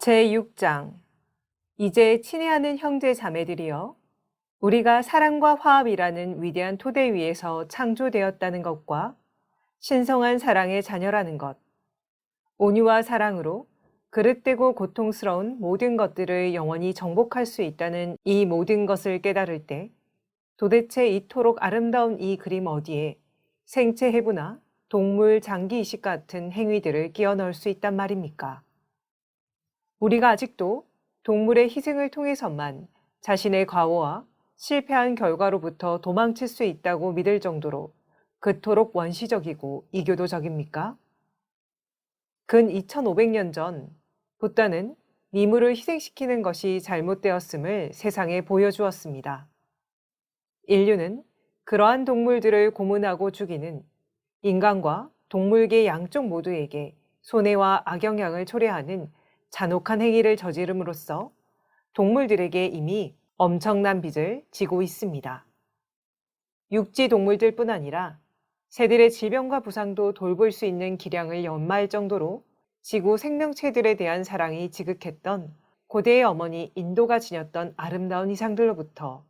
제6장 이제 친애하는 형제 자매들이여 우리가 사랑과 화합이라는 위대한 토대 위에서 창조되었다는 것과 신성한 사랑의 자녀라는 것, 온유와 사랑으로 그릇되고 고통스러운 모든 것들을 영원히 정복할 수 있다는 이 모든 것을 깨달을 때 도대체 이토록 아름다운 이 그림 어디에 생체 해부나 동물 장기 이식 같은 행위들을 끼워 넣을 수 있단 말입니까? 우리가 아직도 동물의 희생을 통해서만 자신의 과오와 실패한 결과로부터 도망칠 수 있다고 믿을 정도로 그토록 원시적이고 이교도적입니까? 근 2500년 전 부다는 미물을 희생시키는 것이 잘못되었음을 세상에 보여주었습니다. 인류는 그러한 동물들을 고문하고 죽이는 인간과 동물계 양쪽 모두에게 손해와 악영향을 초래하는 잔혹한 행위를 저지름으로써 동물들에게 이미 엄청난 빚을 지고 있습니다. 육지 동물들뿐 아니라 새들의 질병과 부상도 돌볼 수 있는 기량을 연마할 정도로 지구 생명체들에 대한 사랑이 지극했던 고대의 어머니 인도가 지녔던 아름다운 이상들로부터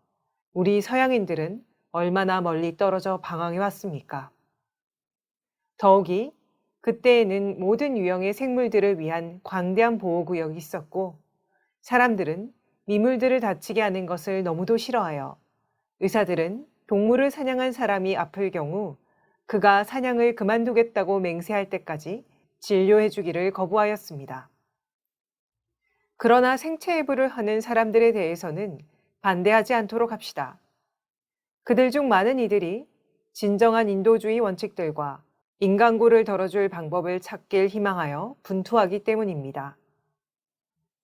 우리 서양인들은 얼마나 멀리 떨어져 방황해 왔습니까? 더욱이 그때에는 모든 유형의 생물들을 위한 광대한 보호구역이 있었고 사람들은 미물들을 다치게 하는 것을 너무도 싫어하여 의사들은 동물을 사냥한 사람이 아플 경우 그가 사냥을 그만두겠다고 맹세할 때까지 진료해 주기를 거부하였습니다. 그러나 생체 해부를 하는 사람들에 대해서는 반대하지 않도록 합시다. 그들 중 많은 이들이 진정한 인도주의 원칙들과 인간고를 덜어줄 방법을 찾길 희망하여 분투하기 때문입니다.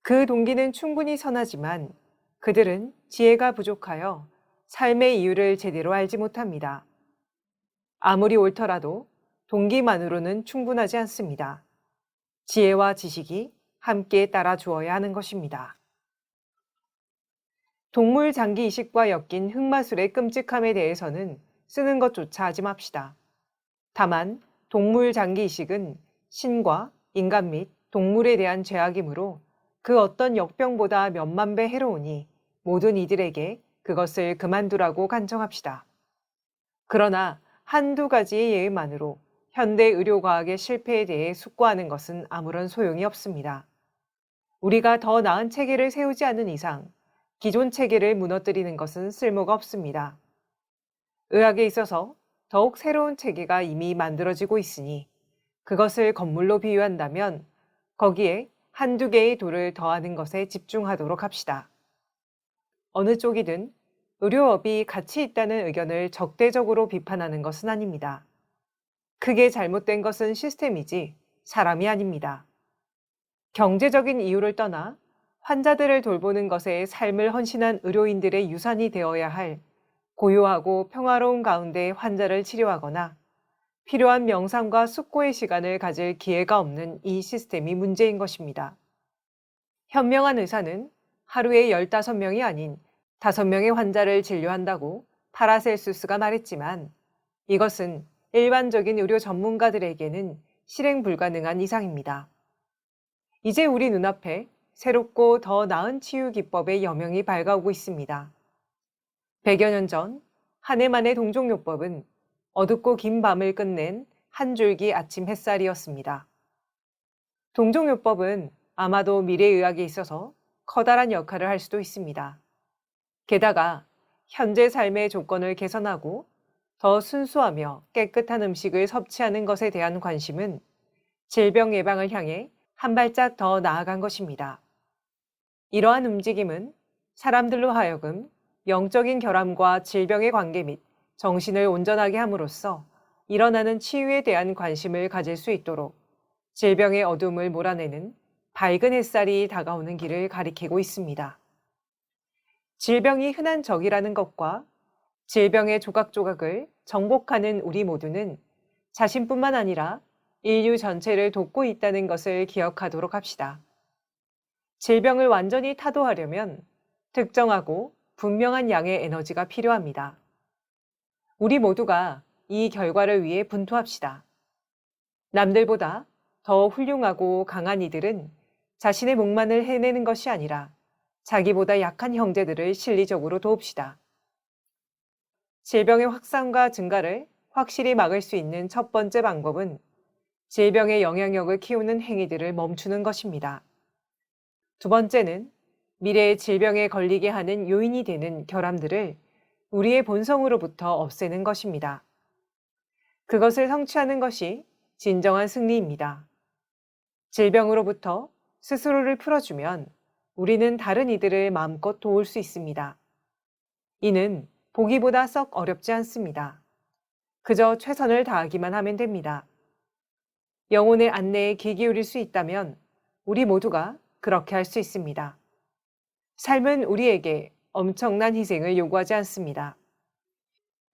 그 동기는 충분히 선하지만 그들은 지혜가 부족하여 삶의 이유를 제대로 알지 못합니다. 아무리 옳더라도 동기만으로는 충분하지 않습니다. 지혜와 지식이 함께 따라 주어야 하는 것입니다. 동물 장기 이식과 엮인 흑마술의 끔찍함에 대해서는 쓰는 것조차 하지 맙시다. 다만 동물 장기 이식은 신과 인간 및 동물에 대한 죄악이므로 그 어떤 역병보다 몇만 배 해로우니 모든 이들에게 그것을 그만두라고 간청합시다. 그러나 한두 가지의 예의만으로 현대 의료과학의 실패에 대해 숙고하는 것은 아무런 소용이 없습니다. 우리가 더 나은 체계를 세우지 않는 이상 기존 체계를 무너뜨리는 것은 쓸모가 없습니다. 의학에 있어서 더욱 새로운 체계가 이미 만들어지고 있으니 그것을 건물로 비유한다면 거기에 한두 개의 돌을 더하는 것에 집중하도록 합시다. 어느 쪽이든 의료업이 가치 있다는 의견을 적대적으로 비판하는 것은 아닙니다. 크게 잘못된 것은 시스템이지 사람이 아닙니다. 경제적인 이유를 떠나 환자들을 돌보는 것에 삶을 헌신한 의료인들의 유산이 되어야 할 고요하고 평화로운 가운데 환자를 치료하거나 필요한 명상과 숙고의 시간을 가질 기회가 없는 이 시스템이 문제인 것입니다. 현명한 의사는 하루에 15명이 아닌 5명의 환자를 진료한다고 파라셀수스가 말했지만 이것은 일반적인 의료 전문가들에게는 실행 불가능한 이상입니다. 이제 우리 눈앞에 새롭고 더 나은 치유 기법의 여명이 밝아오고 있습니다. 100여 년 전 한 해만의 동종요법은 어둡고 긴 밤을 끝낸 한 줄기 아침 햇살이었습니다. 동종요법은 아마도 미래의학에 있어서 커다란 역할을 할 수도 있습니다. 게다가 현재 삶의 조건을 개선하고 더 순수하며 깨끗한 음식을 섭취하는 것에 대한 관심은 질병 예방을 향해 한 발짝 더 나아간 것입니다. 이러한 움직임은 사람들로 하여금 영적인 결함과 질병의 관계 및 정신을 온전하게 함으로써 일어나는 치유에 대한 관심을 가질 수 있도록 질병의 어둠을 몰아내는 밝은 햇살이 다가오는 길을 가리키고 있습니다. 질병이 흔한 적이라는 것과 질병의 조각조각을 정복하는 우리 모두는 자신뿐만 아니라 인류 전체를 돕고 있다는 것을 기억하도록 합시다. 질병을 완전히 타도하려면 특정하고 분명한 양의 에너지가 필요합니다. 우리 모두가 이 결과를 위해 분투합시다. 남들보다 더 훌륭하고 강한 이들은 자신의 목만을 해내는 것이 아니라 자기보다 약한 형제들을 실리적으로 도웁시다. 질병의 확산과 증가를 확실히 막을 수 있는 첫 번째 방법은 질병의 영향력을 키우는 행위들을 멈추는 것입니다. 두 번째는 미래의 질병에 걸리게 하는 요인이 되는 결함들을 우리의 본성으로부터 없애는 것입니다. 그것을 성취하는 것이 진정한 승리입니다. 질병으로부터 스스로를 풀어주면 우리는 다른 이들을 마음껏 도울 수 있습니다. 이는 보기보다 썩 어렵지 않습니다. 그저 최선을 다하기만 하면 됩니다. 영혼의 안내에 귀 기울일 수 있다면 우리 모두가 그렇게 할 수 있습니다. 삶은 우리에게 엄청난 희생을 요구하지 않습니다.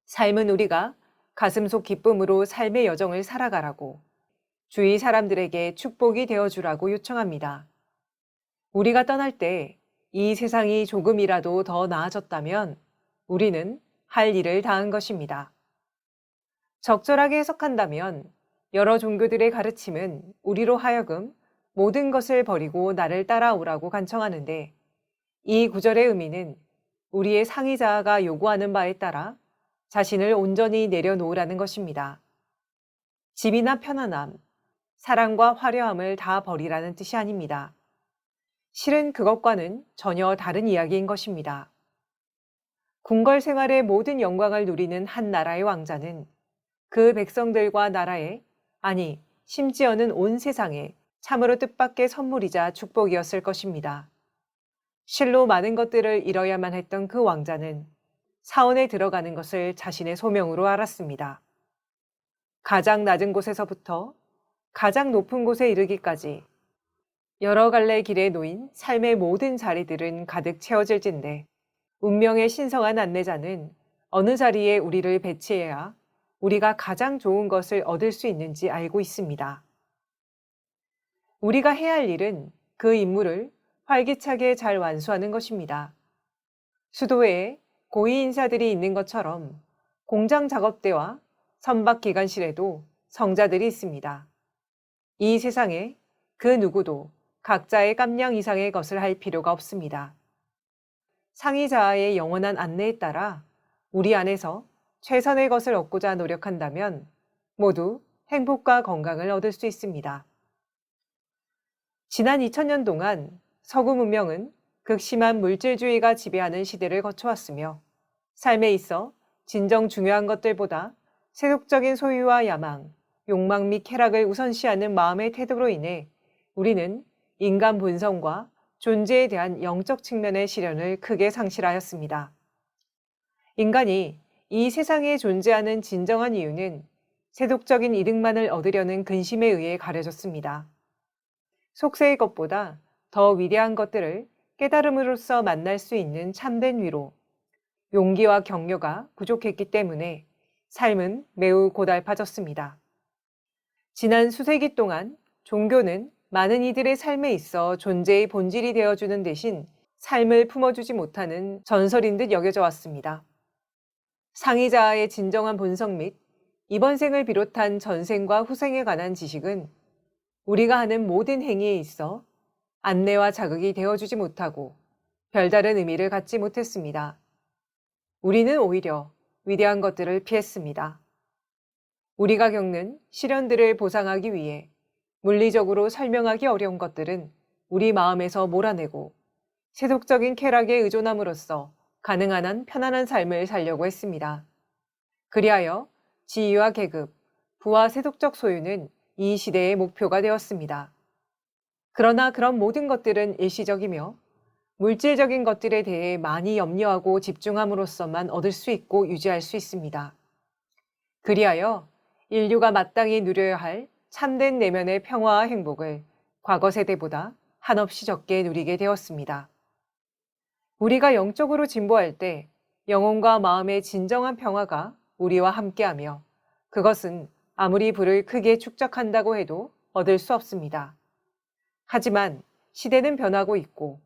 삶은 우리가 가슴속 기쁨으로 삶의 여정을 살아가라고, 주위 사람들에게 축복이 되어주라고 요청합니다. 우리가 떠날 때 이 세상이 조금이라도 더 나아졌다면 우리는 할 일을 다한 것입니다. 적절하게 해석한다면 여러 종교들의 가르침은 우리로 하여금 모든 것을 버리고 나를 따라오라고 간청하는데, 이 구절의 의미는 우리의 상위 자아가 요구하는 바에 따라 자신을 온전히 내려놓으라는 것입니다. 집이나 편안함, 사랑과 화려함을 다 버리라는 뜻이 아닙니다. 실은 그것과는 전혀 다른 이야기인 것입니다. 궁궐 생활의 모든 영광을 누리는 한 나라의 왕자는 그 백성들과 나라에, 아니 심지어는 온 세상에 참으로 뜻밖의 선물이자 축복이었을 것입니다. 실로 많은 것들을 잃어야만 했던 그 왕자는 사원에 들어가는 것을 자신의 소명으로 알았습니다. 가장 낮은 곳에서부터 가장 높은 곳에 이르기까지 여러 갈래 길에 놓인 삶의 모든 자리들은 가득 채워질진데, 운명의 신성한 안내자는 어느 자리에 우리를 배치해야 우리가 가장 좋은 것을 얻을 수 있는지 알고 있습니다. 우리가 해야 할 일은 그 임무를 활기차게 잘 완수하는 것입니다. 수도회에 고위 인사들이 있는 것처럼 공장 작업대와 선박 기관실에도 성자들이 있습니다. 이 세상에 그 누구도 각자의 깜냥 이상의 것을 할 필요가 없습니다. 상위 자아의 영원한 안내에 따라 우리 안에서 최선의 것을 얻고자 노력한다면 모두 행복과 건강을 얻을 수 있습니다. 지난 2000년 동안 서구 문명은 극심한 물질주의가 지배하는 시대를 거쳐왔으며, 삶에 있어 진정 중요한 것들보다 세속적인 소유와 야망, 욕망 및 쾌락을 우선시하는 마음의 태도로 인해 우리는 인간 본성과 존재에 대한 영적 측면의 시련을 크게 상실하였습니다. 인간이 이 세상에 존재하는 진정한 이유는 세속적인 이득만을 얻으려는 근심에 의해 가려졌습니다. 속세의 것보다 더 위대한 것들을 깨달음으로써 만날 수 있는 참된 위로, 용기와 격려가 부족했기 때문에 삶은 매우 고달파졌습니다. 지난 수세기 동안 종교는 많은 이들의 삶에 있어 존재의 본질이 되어주는 대신 삶을 품어주지 못하는 전설인 듯 여겨져 왔습니다. 상위자아의 진정한 본성 및 이번 생을 비롯한 전생과 후생에 관한 지식은 우리가 하는 모든 행위에 있어 안내와 자극이 되어주지 못하고 별다른 의미를 갖지 못했습니다. 우리는 오히려 위대한 것들을 피했습니다. 우리가 겪는 시련들을 보상하기 위해 물리적으로 설명하기 어려운 것들은 우리 마음에서 몰아내고 세속적인 쾌락에 의존함으로써 가능한 한 편안한 삶을 살려고 했습니다. 그리하여 지위와 계급, 부와 세속적 소유는 이 시대의 목표가 되었습니다. 그러나 그런 모든 것들은 일시적이며 물질적인 것들에 대해 많이 염려하고 집중함으로써만 얻을 수 있고 유지할 수 있습니다. 그리하여 인류가 마땅히 누려야 할 참된 내면의 평화와 행복을 과거 세대보다 한없이 적게 누리게 되었습니다. 우리가 영적으로 진보할 때 영혼과 마음의 진정한 평화가 우리와 함께하며, 그것은 아무리 부를 크게 축적한다고 해도 얻을 수 없습니다. 하지만 시대는 변하고 있고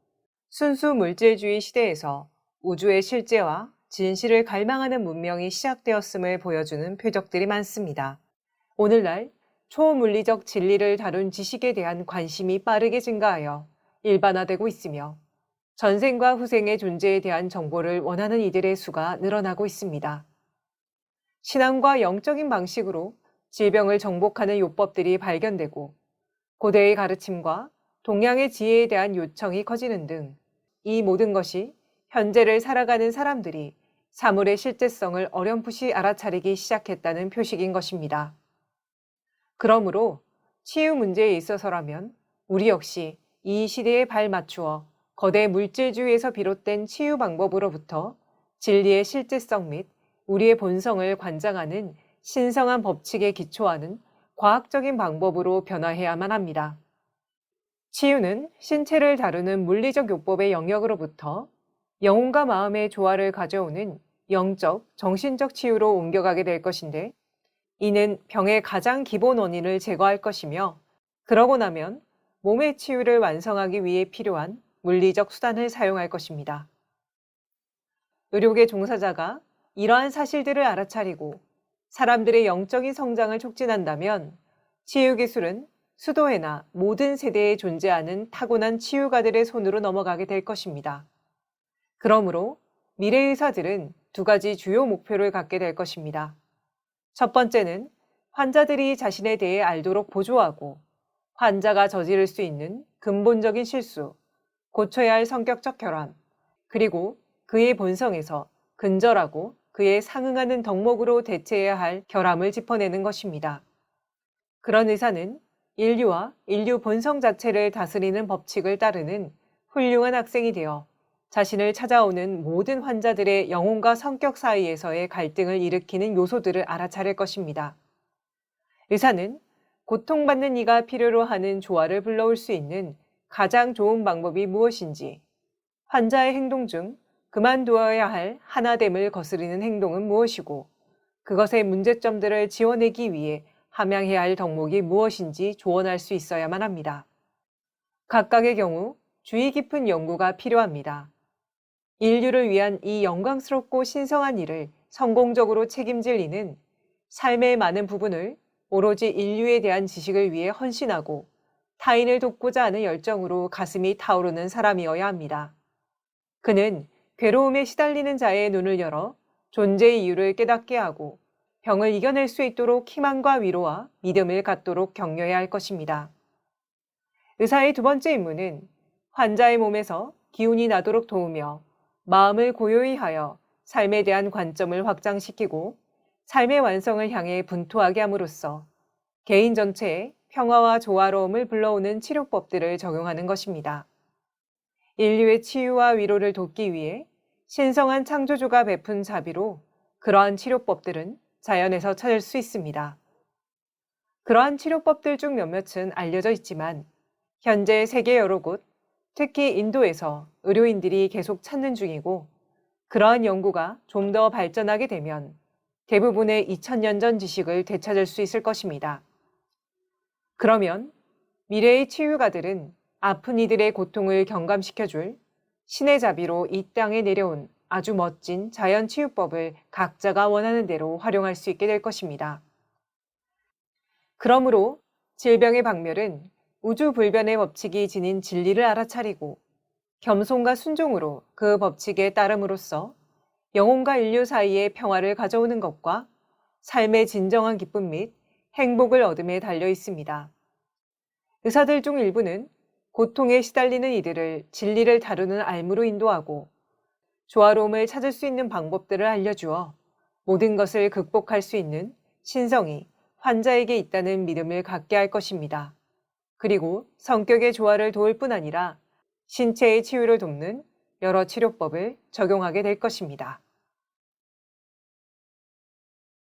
순수 물질주의 시대에서 우주의 실제와 진실을 갈망하는 문명이 시작되었음을 보여주는 표적들이 많습니다. 오늘날 초물리적 진리를 다룬 지식에 대한 관심이 빠르게 증가하여 일반화되고 있으며 전생과 후생의 존재에 대한 정보를 원하는 이들의 수가 늘어나고 있습니다. 신앙과 영적인 방식으로 질병을 정복하는 요법들이 발견되고 고대의 가르침과 동양의 지혜에 대한 요청이 커지는 등 이 모든 것이 현재를 살아가는 사람들이 사물의 실제성을 어렴풋이 알아차리기 시작했다는 표식인 것입니다. 그러므로 치유 문제에 있어서라면 우리 역시 이 시대에 발맞추어 거대 물질주의에서 비롯된 치유 방법으로부터 진리의 실제성 및 우리의 본성을 관장하는 신성한 법칙에 기초하는 과학적인 방법으로 변화해야만 합니다. 치유는 신체를 다루는 물리적 요법의 영역으로부터 영혼과 마음의 조화를 가져오는 영적, 정신적 치유로 옮겨가게 될 것인데, 이는 병의 가장 기본 원인을 제거할 것이며, 그러고 나면 몸의 치유를 완성하기 위해 필요한 물리적 수단을 사용할 것입니다. 의료계 종사자가 이러한 사실들을 알아차리고 사람들의 영적인 성장을 촉진한다면 치유 기술은 수도회나 모든 세대에 존재하는 타고난 치유가들의 손으로 넘어가게 될 것입니다. 그러므로 미래 의사들은 두 가지 주요 목표를 갖게 될 것입니다. 첫 번째는 환자들이 자신에 대해 알도록 보조하고 환자가 저지를 수 있는 근본적인 실수, 고쳐야 할 성격적 결함, 그리고 그의 본성에서 근절하고 그에 상응하는 덕목으로 대체해야 할 결함을 짚어내는 것입니다. 그런 의사는 인류와 인류 본성 자체를 다스리는 법칙을 따르는 훌륭한 학생이 되어 자신을 찾아오는 모든 환자들의 영혼과 성격 사이에서의 갈등을 일으키는 요소들을 알아차릴 것입니다. 의사는 고통받는 이가 필요로 하는 조화를 불러올 수 있는 가장 좋은 방법이 무엇인지, 환자의 행동 중 그만두어야 할 하나됨을 거스르는 행동은 무엇이고, 그것의 문제점들을 지워내기 위해 함양해야 할 덕목이 무엇인지 조언할 수 있어야만 합니다. 각각의 경우 주의 깊은 연구가 필요합니다. 인류를 위한 이 영광스럽고 신성한 일을 성공적으로 책임질 이는 삶의 많은 부분을 오로지 인류에 대한 지식을 위해 헌신하고 타인을 돕고자 하는 열정으로 가슴이 타오르는 사람이어야 합니다. 그는 괴로움에 시달리는 자의 눈을 열어 존재의 이유를 깨닫게 하고 병을 이겨낼 수 있도록 희망과 위로와 믿음을 갖도록 격려해야 할 것입니다. 의사의 두 번째 임무는 환자의 몸에서 기운이 나도록 도우며 마음을 고요히 하여 삶에 대한 관점을 확장시키고 삶의 완성을 향해 분투하게 함으로써 개인 전체에 평화와 조화로움을 불러오는 치료법들을 적용하는 것입니다. 인류의 치유와 위로를 돕기 위해 신성한 창조주가 베푼 자비로 그러한 치료법들은 자연에서 찾을 수 있습니다. 그러한 치료법들 중 몇몇은 알려져 있지만 현재 세계 여러 곳, 특히 인도에서 의료인들이 계속 찾는 중이고, 그러한 연구가 좀 더 발전하게 되면 대부분의 2000년 전 지식을 되찾을 수 있을 것입니다. 그러면 미래의 치유가들은 아픈 이들의 고통을 경감시켜줄 신의 자비로 이 땅에 내려온 아주 멋진 자연 치유법을 각자가 원하는 대로 활용할 수 있게 될 것입니다. 그러므로 질병의 박멸은 우주불변의 법칙이 지닌 진리를 알아차리고 겸손과 순종으로 그 법칙에 따름으로써 영혼과 인류 사이의 평화를 가져오는 것과 삶의 진정한 기쁨 및 행복을 얻음에 달려 있습니다. 의사들 중 일부는 고통에 시달리는 이들을 진리를 다루는 알무로 인도하고 조화로움을 찾을 수 있는 방법들을 알려주어 모든 것을 극복할 수 있는 신성이 환자에게 있다는 믿음을 갖게 할 것입니다. 그리고 성격의 조화를 도울 뿐 아니라 신체의 치유를 돕는 여러 치료법을 적용하게 될 것입니다.